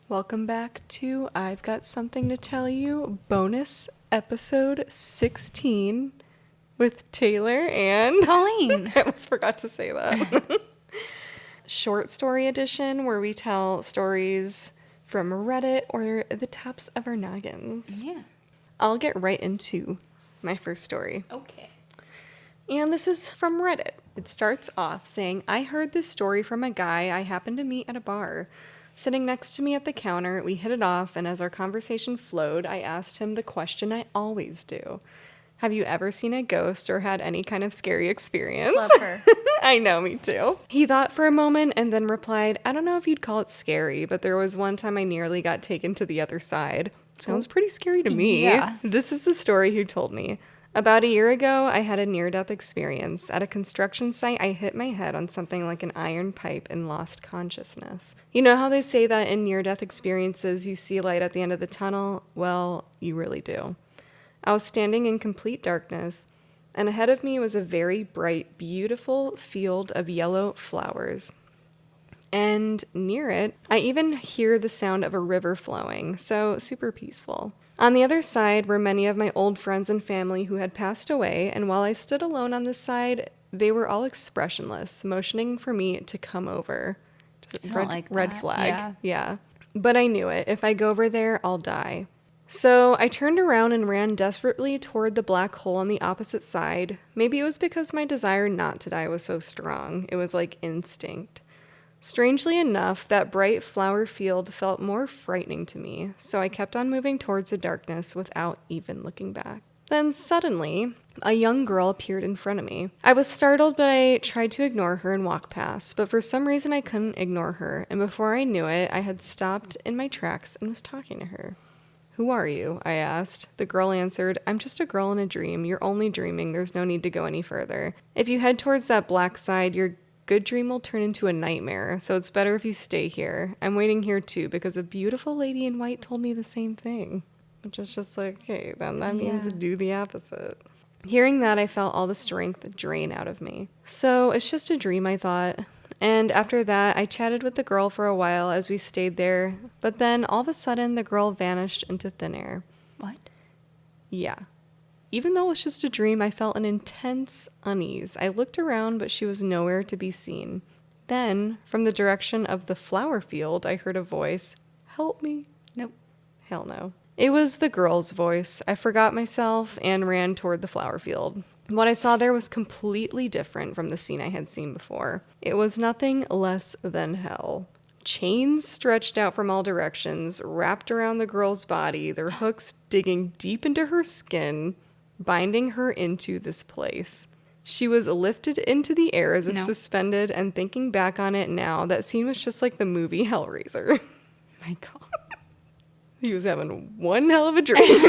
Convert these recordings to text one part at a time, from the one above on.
Welcome back to I've Got Something to Tell You, bonus episode 16 with Taylor and... Colleen. I almost forgot to say that. Short story edition where we tell stories from Reddit or the tops of our noggins. Yeah. I'll get right into my first story. Okay. And this is from Reddit. It starts off saying, I heard this story from a guy I happened to meet at a bar. Sitting next to me at the counter, we hit it off, and as our conversation flowed, I asked him the question I always do. Have you ever seen a ghost or had any kind of scary experience? Love her. I know, me too. He thought for a moment and then replied, I don't know if you'd call it scary, but there was one time I nearly got taken to the other side. Sounds pretty scary to me. Yeah. This is the story he told me. About a year ago, I had a near-death experience. At a construction site, I hit my head on something like an iron pipe and lost consciousness. You know how they say that in near-death experiences you see light at the end of the tunnel? Well, you really do. I was standing in complete darkness, and ahead of me was a very bright, beautiful field of yellow flowers. And near it, I even hear the sound of a river flowing, so super peaceful. On the other side were many of my old friends and family who had passed away, and while I stood alone on this side, they were all expressionless, motioning for me to come over. Just I don't like red that. flag. Yeah. But I knew it. If I go over there, I'll die. So I turned around and ran desperately toward the black hole on the opposite side. Maybe it was because my desire not to die was so strong. It was like instinct. Strangely enough, that bright flower field felt more frightening to me, so I kept on moving towards the darkness without even looking back. Then suddenly, a young girl appeared in front of me. I was startled, but I tried to ignore her and walk past, but for some reason I couldn't ignore her, and before I knew it, I had stopped in my tracks and was talking to her. Who are you? I asked. The girl answered, I'm just a girl in a dream. You're only dreaming. There's no need to go any further. If you head towards that black side, your good dream will turn into a nightmare, so it's better if you stay here. I'm waiting here too because a beautiful lady in white told me the same thing. Which is just like, okay, then that means do the opposite. Hearing that, I felt all the strength drain out of me. So it's just a dream, I thought. And after that, I chatted with the girl for a while as we stayed there, but then all of a sudden the girl vanished into thin air. What? Yeah. Even though it was just a dream, I felt an intense unease. I looked around, but she was nowhere to be seen. Then, from the direction of the flower field, I heard a voice. Help me. Nope. Hell no. It was the girl's voice. I forgot myself and ran toward the flower field. What I saw there was completely different from the scene I had seen before. It was nothing less than hell. Chains stretched out from all directions, wrapped around the girl's body, their hooks digging deep into her skin, binding her into this place. She was lifted into the air as if suspended, and thinking back on it now, that scene was just like the movie Hellraiser. My God. He was having one hell of a dream.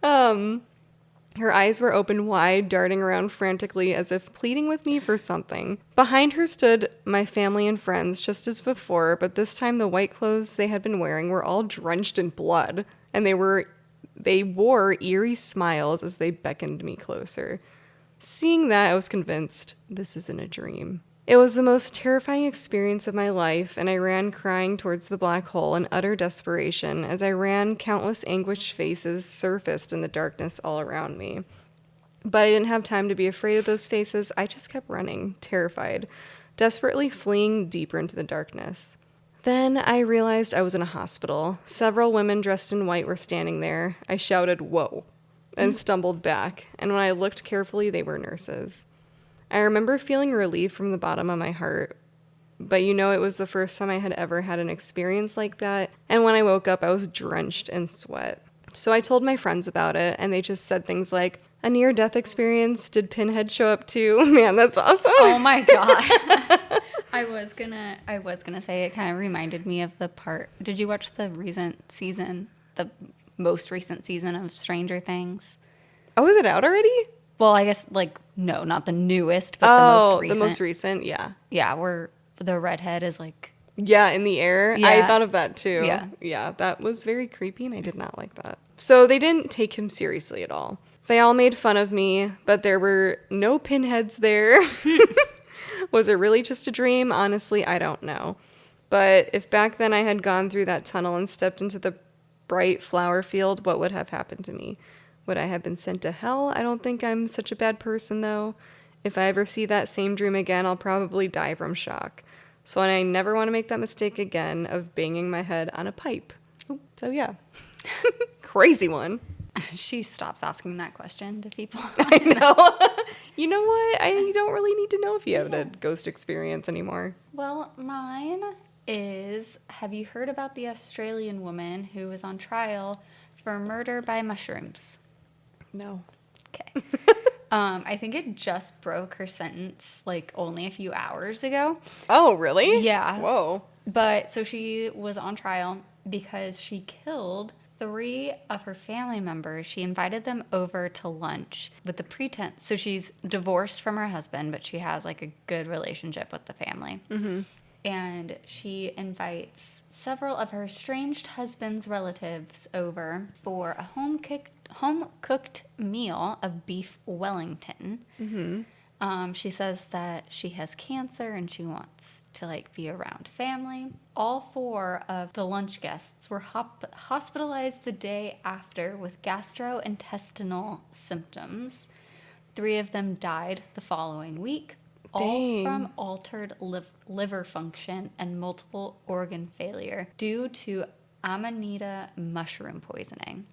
Her eyes were open wide, darting around frantically as if pleading with me for something. Behind her stood my family and friends, just as before, but this time the white clothes they had been wearing were all drenched in blood, and they wore eerie smiles as they beckoned me closer. Seeing that, I was convinced this isn't a dream. It was the most terrifying experience of my life, and I ran crying towards the black hole in utter desperation. As I ran, countless anguished faces surfaced in the darkness all around me. But I didn't have time to be afraid of those faces. I just kept running, terrified, desperately fleeing deeper into the darkness. Then I realized I was in a hospital. Several women dressed in white were standing there. I shouted, "Whoa," and stumbled back, and when I looked carefully, they were nurses. I remember feeling relief from the bottom of my heart, but it was the first time I had ever had an experience like that, and when I woke up, I was drenched in sweat. So I told my friends about it, and they just said things like, a near-death experience, did Pinhead show up too? Man, that's awesome. Oh my God. I was gonna say it kind of reminded me of the part. Did you watch the most recent season of Stranger Things? Oh, is it out already? Well, I guess, no, not the newest, but the most recent. The most recent, yeah. Yeah, where the redhead is Yeah, in the air. Yeah. I thought of that too. Yeah. Yeah, that was very creepy and I did not like that. So they didn't take him seriously at all. They all made fun of me, but there were no pinheads there. Was it really just a dream? Honestly, I don't know. But if back then I had gone through that tunnel and stepped into the bright flower field, what would have happened to me? Would I have been sent to hell? I don't think I'm such a bad person, though. If I ever see that same dream again, I'll probably die from shock. So I never want to make that mistake again of banging my head on a pipe. So yeah. Crazy one. She stops asking that question to people. I know. You know what? I don't really need to know if you have a ghost experience anymore. Well, mine is, have you heard about the Australian woman who was on trial for murder by mushrooms? No. Okay. I think it just broke her sentence like only a few hours ago. Oh, really? Yeah. Whoa. But so she was on trial because she killed 3 of her family members. She invited them over to lunch with the pretense. So she's divorced from her husband, but she has like a good relationship with the family. Mm-hmm. And she invites several of her estranged husband's relatives over for a home-cooked meal of beef Wellington. Mm-hmm. She says that she has cancer and she wants to like be around family. All 4 of the lunch guests were hospitalized the day after with gastrointestinal symptoms. 3 of them died the following week. All from altered liver function and multiple organ failure due to amanita mushroom poisoning.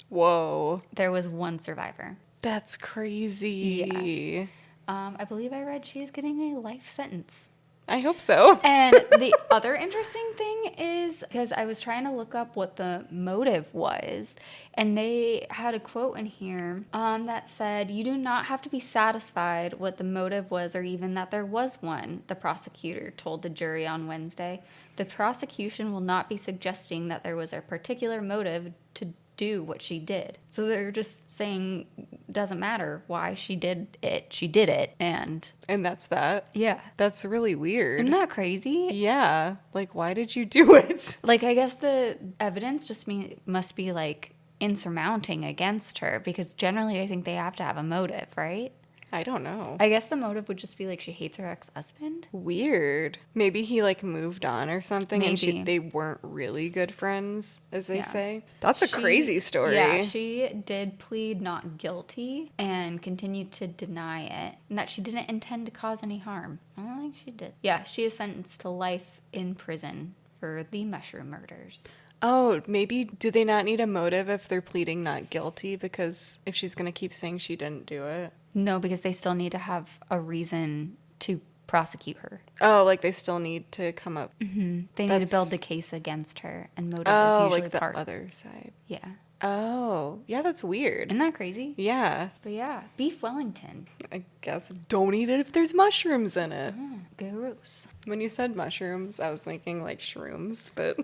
Whoa. There was 1 survivor. That's crazy. Yeah. I believe I read she's getting a life sentence. I hope so. And the other interesting thing is, because I was trying to look up what the motive was, and they had a quote in here that said, "You do not have to be satisfied what the motive was or even that there was one," the prosecutor told the jury on Wednesday. "The prosecution will not be suggesting that there was a particular motive to do what she did." So they're just saying doesn't matter why she did it, and that's that. yeah, That's really weird. isn't that crazy? Yeah. Like, why did you do it? Like, I guess the evidence just must be like insurmounting against her, because generally I think they have to have a motive, right? I don't know. I guess the motive would just be like she hates her ex-husband. Weird. Maybe he like moved on or something. Maybe. And they weren't really good friends, as they Yeah. say. That's a crazy story. Yeah, she did plead not guilty and continued to deny it, and that she didn't intend to cause any harm. I don't think she did. Yeah, she is sentenced to life in prison for the mushroom murders. Oh, maybe do they not need a motive if they're pleading not guilty? Because if she's going to keep saying she didn't do it. No, because they still need to have a reason to prosecute her. Oh, like they still need to come up. Mm-hmm. They need to build the case against her, and motive Oh, is usually like the part. other side. Yeah. Oh, yeah, that's weird. Isn't that crazy? Yeah, But yeah, beef Wellington. I guess don't eat it if there's mushrooms in it. Gross. When you said mushrooms, I was thinking like shrooms, but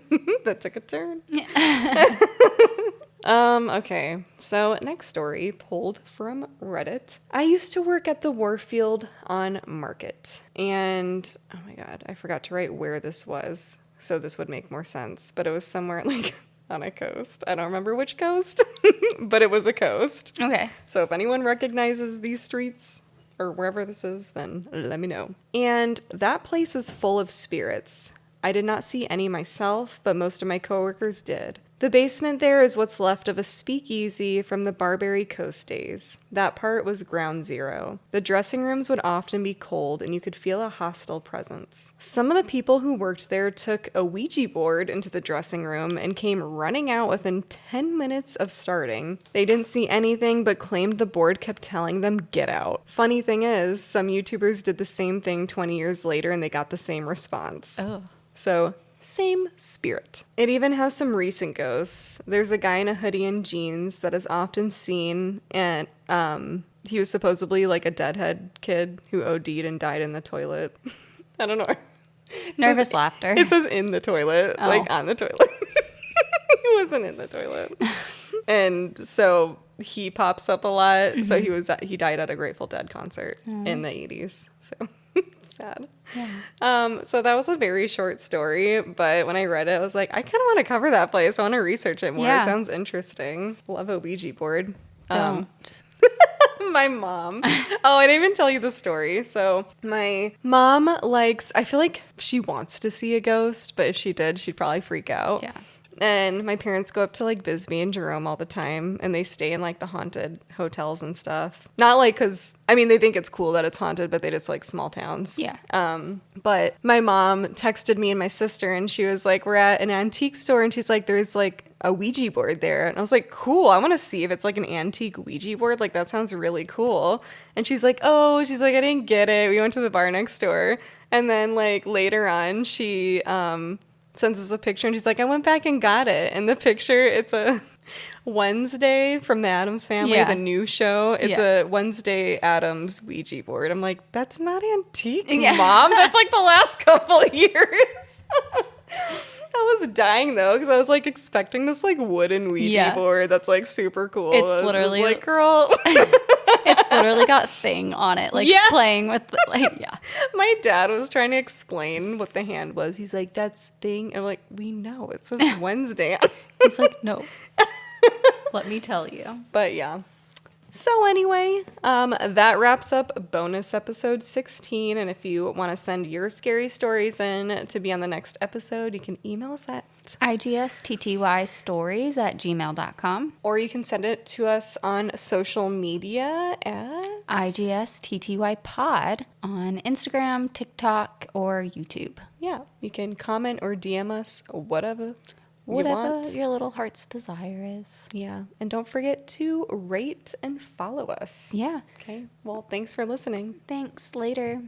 that took a turn. Okay, so next story pulled from Reddit. I used to work at the Warfield on Market, and oh my god, I forgot to write where this was, so this would make more sense, but it was somewhere like on a coast. I don't remember which coast, but it was a coast. Okay. So if anyone recognizes these streets or wherever this is, then let me know. And that place is full of spirits. I did not see any myself, but most of my coworkers did. The basement there is what's left of a speakeasy from the Barbary Coast days. That part was ground zero. The dressing rooms would often be cold, and you could feel a hostile presence. Some of the people who worked there took a Ouija board into the dressing room and came running out within 10 minutes of starting. They didn't see anything, but claimed the board kept telling them, "Get out." Funny thing is, some YouTubers did the same thing 20 years later, and they got the same response. Oh. So, same spirit. It even has some recent ghosts. There's a guy in a hoodie and jeans that is often seen, and he was supposedly like a deadhead kid who OD'd and died in the toilet. I don't know. Nervous laughter. It says in the toilet, like on the toilet. He wasn't in the toilet. And so he pops up a lot. Mm-hmm. So he died at a Grateful Dead concert in the 80s. So sad. Yeah. So that was a very short story, but when I read it, I was like, I kind of want to cover that place. I want to research it more. Yeah. It sounds interesting. Love a Ouija board. Don't. My mom. Oh, I didn't even tell you the story. So my mom likes, I feel like she wants to see a ghost, but if she did, she'd probably freak out. Yeah. And my parents go up to like Bisbee and Jerome all the time, and they stay in like the haunted hotels and stuff. Not like, because I mean, they think it's cool that it's haunted, but they just like small towns. Yeah. But my mom texted me and my sister, and she was like, we're at an antique store, and she's like, there's like a Ouija board there. And I was like, cool, I want to see if it's like an antique Ouija board. Like, that sounds really cool. And she's like, I didn't get it. We went to the bar next door. And then like later on, she sends us a picture, and she's like, I went back and got it. And the picture, it's a Wednesday from the Addams Family, the new show. It's a Wednesday Addams Ouija board. I'm like, that's not antique, Mom. That's like the last couple of years. I was dying though, because I was like expecting this like wooden Ouija board that's like super cool. It's literally like, girl. It's literally got thing on it, like playing with the, like, My dad was trying to explain what the hand was. He's like, that's thing. And I'm like, we know. It says Wednesday. He's like, no. Let me tell you. But yeah. So anyway, that wraps up bonus episode 16. And if you want to send your scary stories in to be on the next episode, you can email us at igsttystories@gmail.com. Or you can send it to us on social media at igsttypod on Instagram, TikTok, or YouTube. Yeah, you can comment or DM us, whatever Whatever your little heart's desire is. Yeah. And don't forget to rate and follow us. Yeah. Okay. Well, thanks for listening. Thanks. Later.